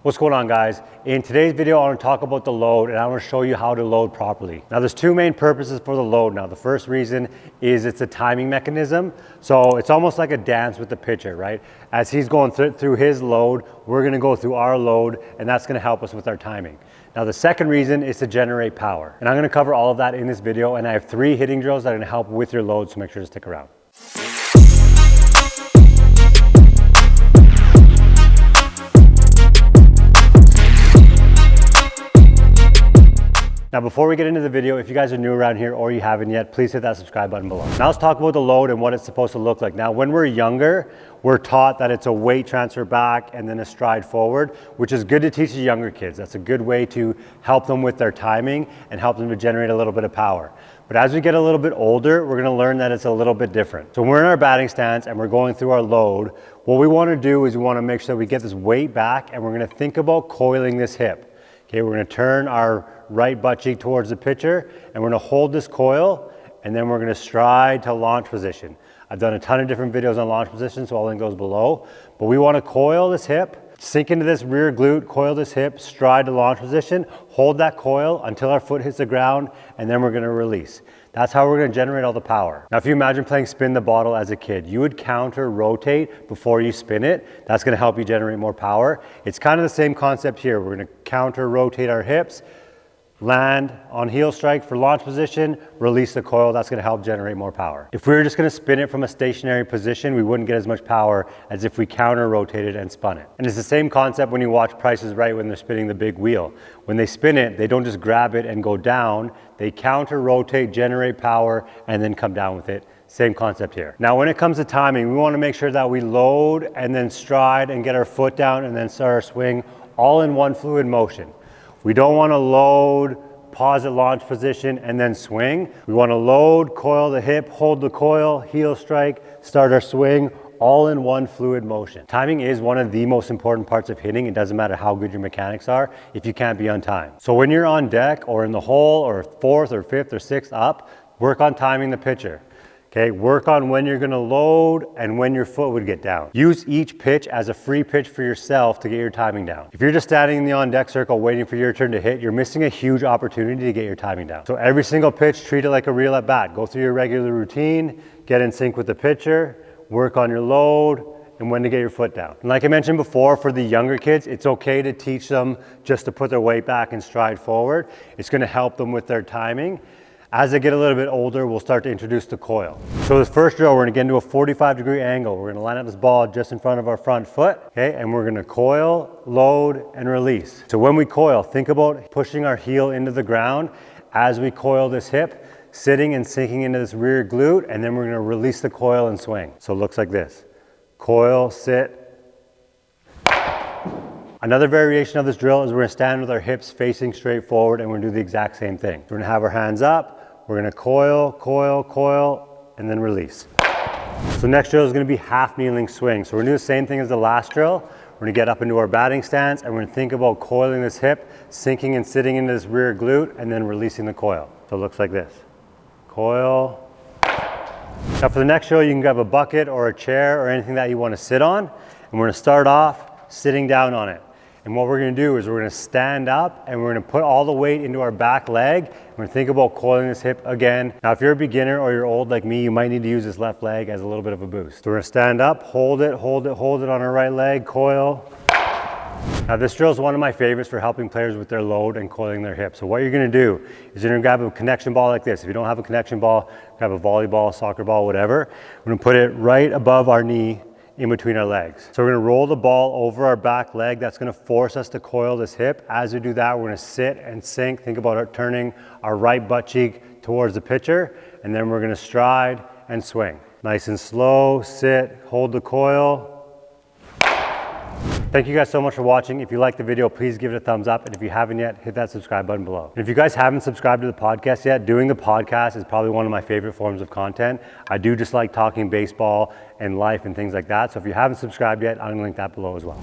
What's going on, guys? In today's video, I want to talk about the load and I want to show you how to load properly. Now, there's two main purposes for the load. Now, the first reason is it's a timing mechanism. So it's almost like a dance with the pitcher, right? As he's going through his load, we're going to go through our load, and that's going to help us with our timing. Now, the second reason is to generate power. And I'm going to cover all of that in this video, and I have 3 hitting drills that are going to help with your load, so make sure to stick around. Now, before we get into the video, if you guys are new around here or you haven't yet, please hit that subscribe button below. Now let's talk about the load and what it's supposed to look like. Now, when we're younger, we're taught that it's a weight transfer back and then a stride forward, which is good to teach the younger kids. That's a good way to help them with their timing and help them to generate a little bit of power. But as we get a little bit older, we're gonna learn that it's a little bit different. So when we're in our batting stance and we're going through our load, what we wanna do is we wanna make sure that we get this weight back, and we're gonna think about coiling this hip. Okay, we're gonna turn our right butt cheek towards the pitcher, and we're gonna hold this coil, and then we're gonna stride to launch position. I've done a ton of different videos on launch position, so all link goes below. But we wanna coil this hip, sink into this rear glute, coil this hip, stride to launch position, hold that coil until our foot hits the ground, and then we're gonna release. That's how we're gonna generate all the power. Now, if you imagine playing spin the bottle as a kid, you would counter rotate before you spin it. That's gonna help you generate more power. It's kind of the same concept here. We're gonna counter rotate our hips, land on heel strike for launch position, release the coil. That's gonna help generate more power. If we were just gonna spin it from a stationary position, we wouldn't get as much power as if we counter rotated and spun it. And it's the same concept when you watch Price is Right when they're spinning the big wheel. When they spin it, they don't just grab it and go down, they counter rotate, generate power, and then come down with it. Same concept here. Now, when it comes to timing, we wanna make sure that we load and then stride and get our foot down and then start our swing all in one fluid motion. We don't want to load, pause at launch position, and then swing. We want to load, coil the hip, hold the coil, heel strike, start our swing, all in one fluid motion. Timing is one of the most important parts of hitting. It doesn't matter how good your mechanics are if you can't be on time. So when you're on deck or in the hole or 4th or 5th or 6th up, work on timing the pitcher. Okay, work on when you're gonna load and when your foot would get down. Use each pitch as a free pitch for yourself to get your timing down. If you're just standing in the on deck circle waiting for your turn to hit, you're missing a huge opportunity to get your timing down. So every single pitch, treat it like a real at bat. Go through your regular routine, get in sync with the pitcher, work on your load, and when to get your foot down. And like I mentioned before, for the younger kids, it's okay to teach them just to put their weight back and stride forward. It's gonna help them with their timing. As they get a little bit older, we'll start to introduce the coil. So this first drill, we're gonna get into a 45-degree angle. We're gonna line up this ball just in front of our front foot, okay? And we're gonna coil, load, and release. So when we coil, think about pushing our heel into the ground as we coil this hip, sitting and sinking into this rear glute, and then we're gonna release the coil and swing. So it looks like this. Coil, sit. Another variation of this drill is we're gonna stand with our hips facing straight forward, and we're gonna do the exact same thing. We're gonna have our hands up, we're gonna coil, coil, coil, and then release. So next drill is gonna be half kneeling swing. So we're gonna do the same thing as the last drill. We're gonna get up into our batting stance, and we're gonna think about coiling this hip, sinking and sitting into this rear glute, and then releasing the coil. So it looks like this. Coil. Now for the next drill, you can grab a bucket or a chair or anything that you wanna sit on, and we're gonna start off sitting down on it. And what we're gonna do is we're gonna stand up and we're gonna put all the weight into our back leg. We're gonna think about coiling this hip again. Now, if you're a beginner or you're old like me, you might need to use this left leg as a little bit of a boost. So we're gonna stand up, hold it, hold it, hold it on our right leg, coil. Now this drill is one of my favorites for helping players with their load and coiling their hips. So what you're gonna do is you're gonna grab a connection ball like this. If you don't have a connection ball, grab a volleyball, soccer ball, whatever. We're gonna put it right above our knee, in between our legs. So we're gonna roll the ball over our back leg. That's gonna force us to coil this hip. As we do that, we're gonna sit and sink. Think about turning our right butt cheek towards the pitcher, and then we're gonna stride and swing. Nice and slow, sit, hold the coil. Thank you guys so much for watching. If you liked the video, please give it a thumbs up. And if you haven't yet, hit that subscribe button below. And if you guys haven't subscribed to the podcast yet, doing the podcast is probably one of my favorite forms of content. I do just like talking baseball and life and things like that. So if you haven't subscribed yet, I'm gonna link that below as well.